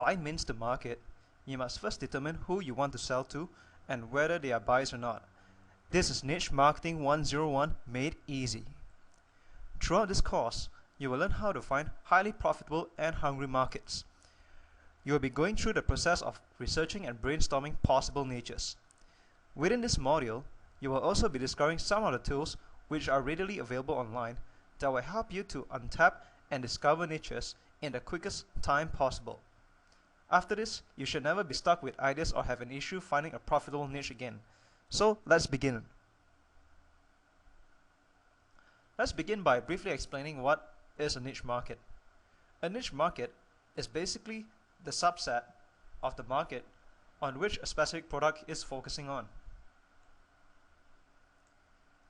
Find means to market, you must first determine who you want to sell to and whether they are buyers or not. This is Niche Marketing 101 made easy. Throughout this course, you will learn how to find highly profitable and hungry markets. You will be going through the process of researching and brainstorming possible niches. Within this module, you will also be discovering some of the tools which are readily available online that will help you to untap and discover niches in the quickest time possible. After this, you should never be stuck with ideas or have an issue finding a profitable niche again. So let's begin. Let's begin by briefly explaining what is a niche market. A niche market is basically the subset of the market on which a specific product is focusing on.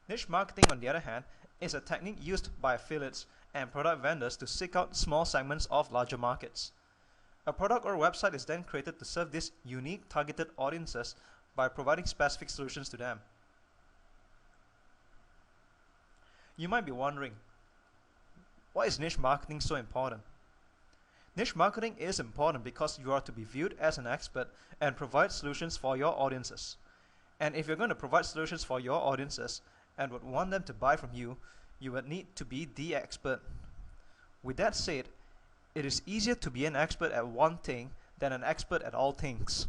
Niche marketing, on the other hand, is a technique used by affiliates and product vendors to seek out small segments of larger markets. A product or website is then created to serve these unique targeted audiences by providing specific solutions to them. You might be wondering, why is niche marketing so important? Niche marketing is important because you are to be viewed as an expert and provide solutions for your audiences. And if you're going to provide solutions for your audiences and would want them to buy from you, you would need to be the expert. With that said, it is easier to be an expert at one thing than an expert at all things.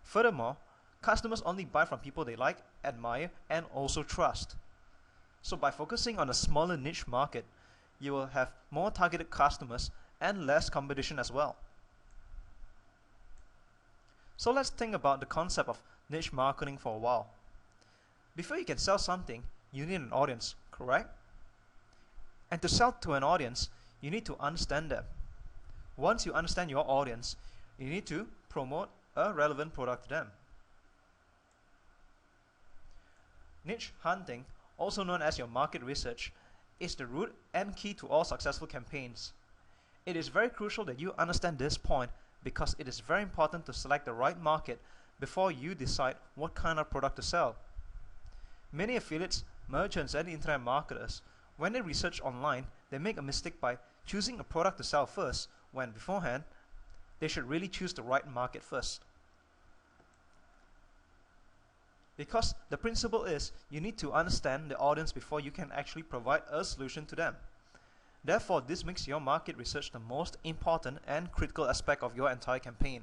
Furthermore, customers only buy from people they like, admire, and also trust. So by focusing on a smaller niche market, you will have more targeted customers and less competition as well. So let's think about the concept of niche marketing for a while. Before you can sell something, you need an audience, correct? And to sell to an audience, you need to understand them. Once you understand your audience, you need to promote a relevant product to them. Niche hunting, also known as your market research, is the root and key to all successful campaigns. It is very crucial that you understand this point because it is very important to select the right market before you decide what kind of product to sell. Many affiliates, merchants, and internet marketers, when they research online, they make a mistake by choosing a product to sell first, when beforehand, they should really choose the right market first. Because the principle is, you need to understand the audience before you can actually provide a solution to them. Therefore, this makes your market research the most important and critical aspect of your entire campaign.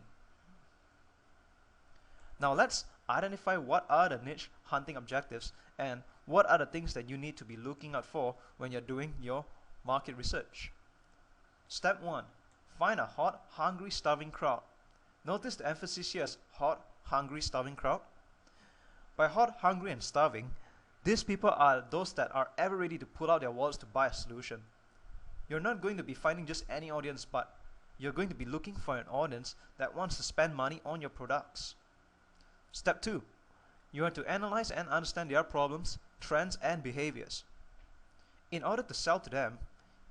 Now let's identify what are the niche hunting objectives and what are the things that you need to be looking out for when you're doing your market research. Step 1. Find a hot, hungry, starving crowd. Notice the emphasis here is hot, hungry, starving crowd. By hot, hungry, and starving, these people are those that are ever ready to pull out their wallets to buy a solution. You're not going to be finding just any audience, but you're going to be looking for an audience that wants to spend money on your products. Step 2. You are to analyze and understand their problems, trends, and behaviors. In order to sell to them,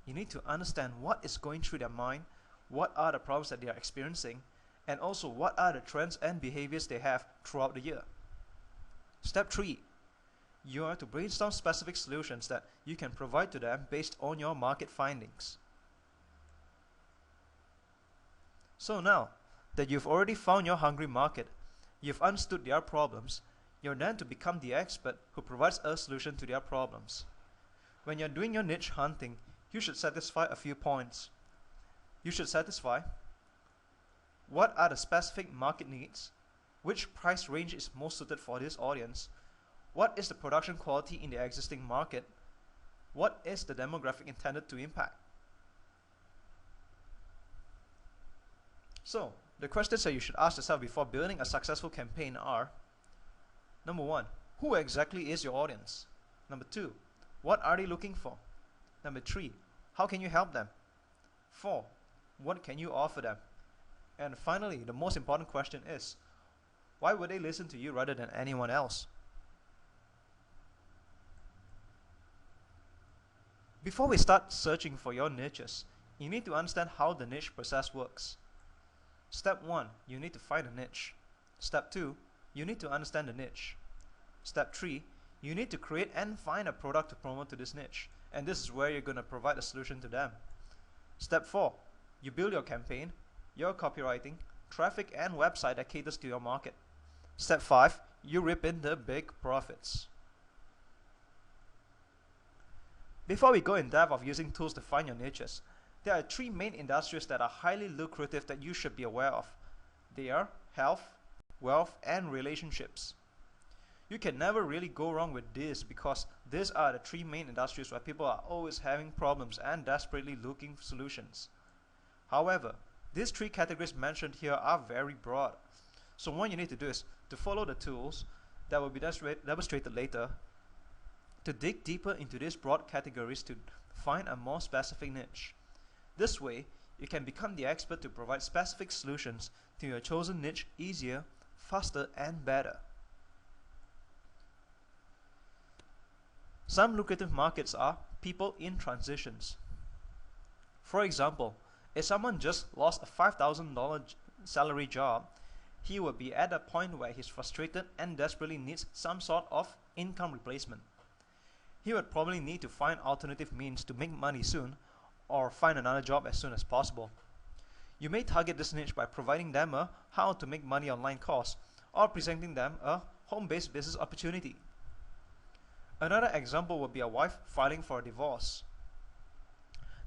you need to understand what is going through their mind, what are the problems that they are experiencing, and also what are the trends and behaviors they have throughout the year. Step 3. You are to brainstorm specific solutions that you can provide to them based on your market findings. So now that you've already found your hungry market, you've understood their problems, you're then to become the expert who provides a solution to their problems. When you're doing your niche hunting, you should satisfy a few points. You should satisfy what are the specific market needs, which price range is most suited for this audience, what is the production quality in the existing market, what is the demographic intended to impact. So, the questions that you should ask yourself before building a successful campaign are: Number 1, who exactly is your audience? Number 2, what are they looking for? Number 3, how can you help them? 4, what can you offer them? And finally, the most important question is, why would they listen to you rather than anyone else? Before we start searching for your niches, you need to understand how the niche process works. Step 1, you need to find a niche. Step 2, you need to understand the niche. Step 3, you need to create and find a product to promote to this niche, and this is where you're going to provide a solution to them. Step 4, you build your campaign. your copywriting, traffic and website that caters to your market. Step 5. You rip in the big profits. Before we go in depth of using tools to find your niches, there are 3 main industries that are highly lucrative that you should be aware of. They are health, wealth and relationships. You can never really go wrong with this because these are the 3 main industries where people are always having problems and desperately looking for solutions. However, these 3 categories mentioned here are very broad. So what you need to do is to follow the tools that will be demonstrated later to dig deeper into these broad categories to find a more specific niche. This way, you can become the expert to provide specific solutions to your chosen niche easier, faster and better. Some lucrative markets are people in transitions. For example, if someone just lost a $5,000 salary job, he will be at a point where he's frustrated and desperately needs some sort of income replacement. He would probably need to find alternative means to make money soon or find another job as soon as possible. You may target this niche by providing them a how to make money online course or presenting them a home-based business opportunity. Another example would be a wife filing for a divorce.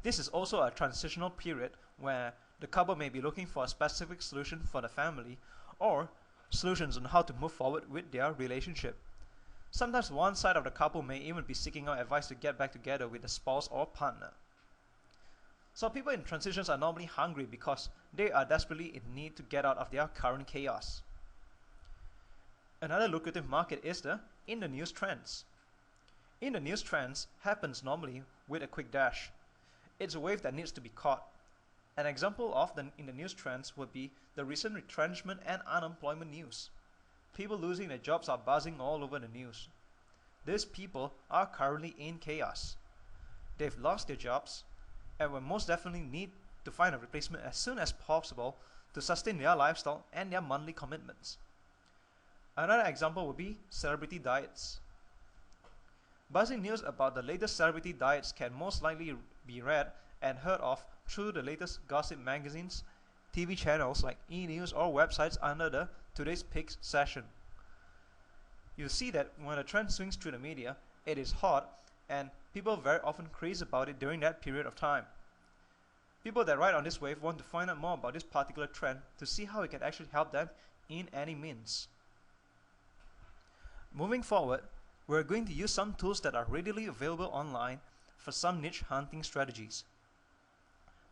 This is also a transitional period where the couple may be looking for a specific solution for the family or solutions on how to move forward with their relationship. Sometimes one side of the couple may even be seeking out advice to get back together with the spouse or partner. So people in transitions are normally hungry because they are desperately in need to get out of their current chaos. Another lucrative market is the in the news trends. In the news trends happens normally with a quick dash. It's a wave that needs to be caught. An example of in the news trends would be the recent retrenchment and unemployment news. People losing their jobs are buzzing all over the news. These people are currently in chaos. They've lost their jobs and will most definitely need to find a replacement as soon as possible to sustain their lifestyle and their monthly commitments. Another example would be celebrity diets. Buzzing news about the latest celebrity diets can most likely be read and heard of through the latest gossip magazines, TV channels like e-news or websites under the Today's Picks session. You'll see that when a trend swings through the media, it is hot and people very often craze about it during that period of time. People that ride on this wave want to find out more about this particular trend to see how it can actually help them in any means. Moving forward, we're going to use some tools that are readily available online for some niche hunting strategies.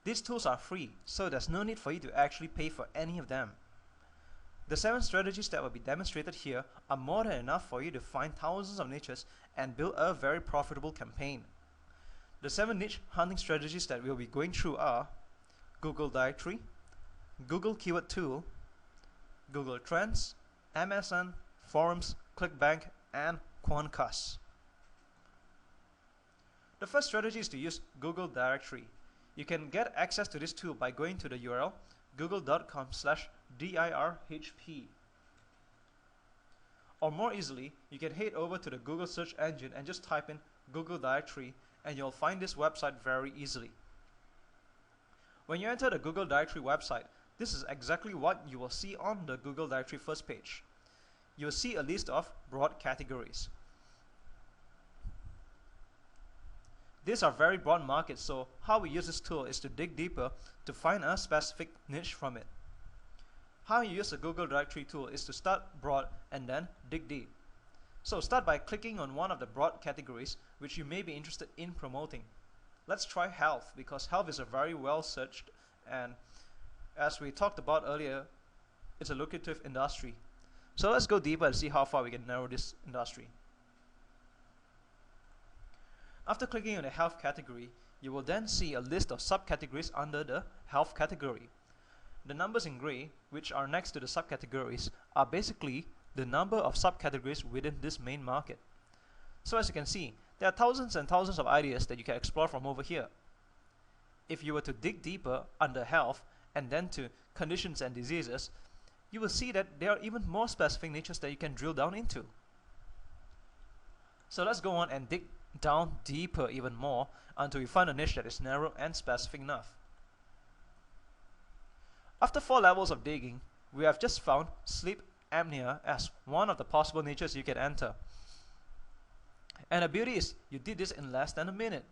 These tools are free, so there's no need for you to actually pay for any of them. The 7 strategies that will be demonstrated here are more than enough for you to find thousands of niches and build a very profitable campaign. The 7 niche hunting strategies that we'll be going through are Google Directory, Google Keyword Tool, Google Trends, MSN, Forums, ClickBank, and Quantcast. The first strategy is to use Google Directory. You can get access to this tool by going to the URL google.com/dirhp. Or more easily, you can head over to the Google search engine and just type in Google Directory and you'll find this website very easily. When you enter the Google Directory website, this is exactly what you will see on the Google Directory first page. You'll see a list of broad categories. These are very broad markets, so how we use this tool is to dig deeper to find a specific niche from it. How you use the Google Directory tool is to start broad and then dig deep. So start by clicking on one of the broad categories which you may be interested in promoting. Let's try health, because health is a very well searched, and as we talked about earlier, it's a lucrative industry. So let's go deeper and see how far we can narrow this industry. After clicking on the health category, you will then see a list of subcategories under the health category. The numbers in gray, which are next to the subcategories, are basically the number of subcategories within this main market. So as you can see, there are thousands and thousands of ideas that you can explore from over here. If you were to dig deeper under health and then to conditions and diseases, you will see that there are even more specific niches that you can drill down into. So let's go on and dig down deeper even more until we find a niche that is narrow and specific enough. After 4 levels of digging, we have just found sleep apnea as one of the possible niches you can enter. And the beauty is, you did this in less than a minute.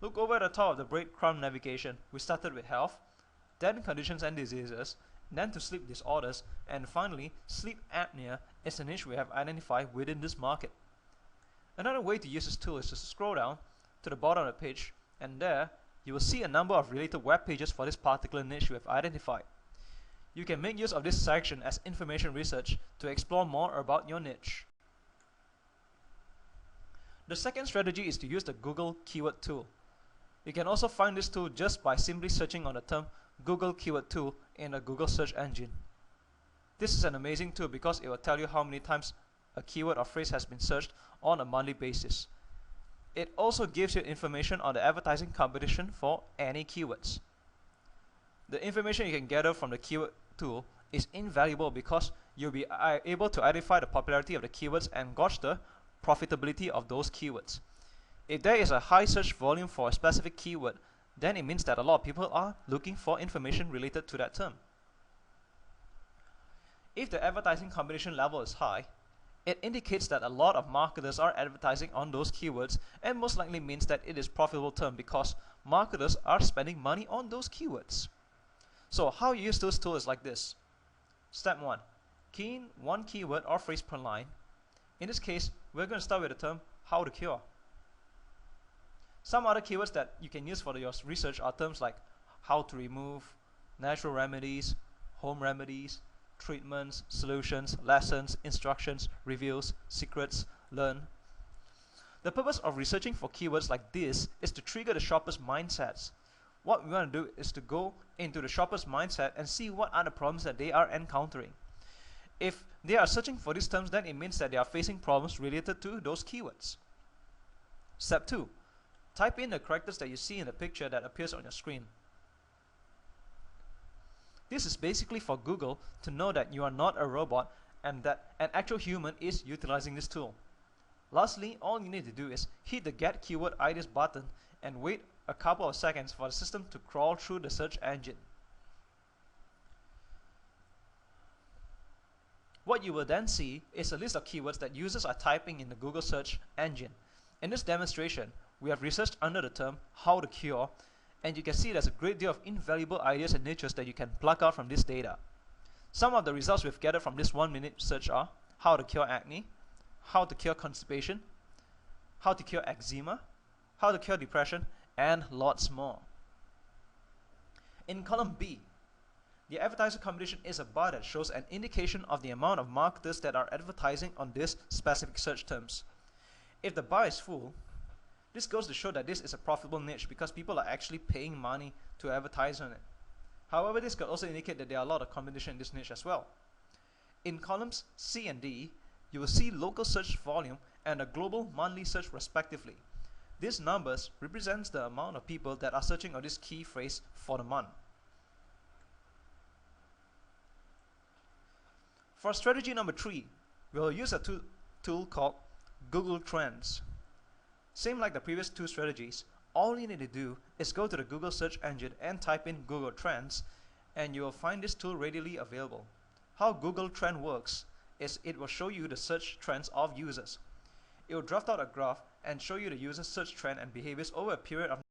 Look over at the top of the breadcrumb navigation. We started with health, then conditions and diseases, then to sleep disorders, and finally, sleep apnea is a niche we have identified within this market. Another way to use this tool is to scroll down to the bottom of the page, and there you will see a number of related web pages for this particular niche we have identified. You can make use of this section as information research to explore more about your niche. The second strategy is to use the Google Keyword Tool. You can also find this tool just by simply searching on the term Google Keyword Tool in the Google search engine. This is an amazing tool because it will tell you how many times a keyword or phrase has been searched on a monthly basis. It also gives you information on the advertising competition for any keywords. The information you can gather from the keyword tool is invaluable because you'll be able to identify the popularity of the keywords and gauge the profitability of those keywords. If there is a high search volume for a specific keyword, then it means that a lot of people are looking for information related to that term. If the advertising competition level is high, it indicates that a lot of marketers are advertising on those keywords, and most likely means that it is profitable term because marketers are spending money on those keywords. So how you use those tools is like this. Step 1. Key in one keyword or phrase per line. In this case, we're going to start with the term how to cure. Some other keywords that you can use for your research are terms like how to remove, natural remedies, home remedies, treatments, solutions, lessons, instructions, reviews, secrets, learn. The purpose of researching for keywords like this is to trigger the shopper's mindsets. What we want to do is to go into the shopper's mindset and see what are the problems that they are encountering. If they are searching for these terms, then it means that they are facing problems related to those keywords. Step 2. Type in the characters that you see in the picture that appears on your screen. This is basically for Google to know that you are not a robot and that an actual human is utilizing this tool. Lastly, all you need to do is hit the Get Keyword IDs button and wait a couple of seconds for the system to crawl through the search engine. What you will then see is a list of keywords that users are typing in the Google search engine. In this demonstration, we have researched under the term how to cure, and you can see there's a great deal of invaluable ideas and niches that you can pluck out from this data. Some of the results we've gathered from this 1-minute search are how to cure acne, how to cure constipation, how to cure eczema, how to cure depression, and lots more. In column B, the advertiser competition is a bar that shows an indication of the amount of marketers that are advertising on these specific search terms. If the bar is full, this goes to show that this is a profitable niche because people are actually paying money to advertise on it. However, this could also indicate that there are a lot of competition in this niche as well. In columns C and D, you will see local search volume and a global monthly search respectively. These numbers represents the amount of people that are searching on this key phrase for the month. For strategy number 3, we will use a tool called Google Trends. Same like the previous 2 strategies, all you need to do is go to the Google search engine and type in Google Trends, and you will find this tool readily available. How Google Trend works is it will show you the search trends of users. It will draft out a graph and show you the user's search trend and behaviors over a period of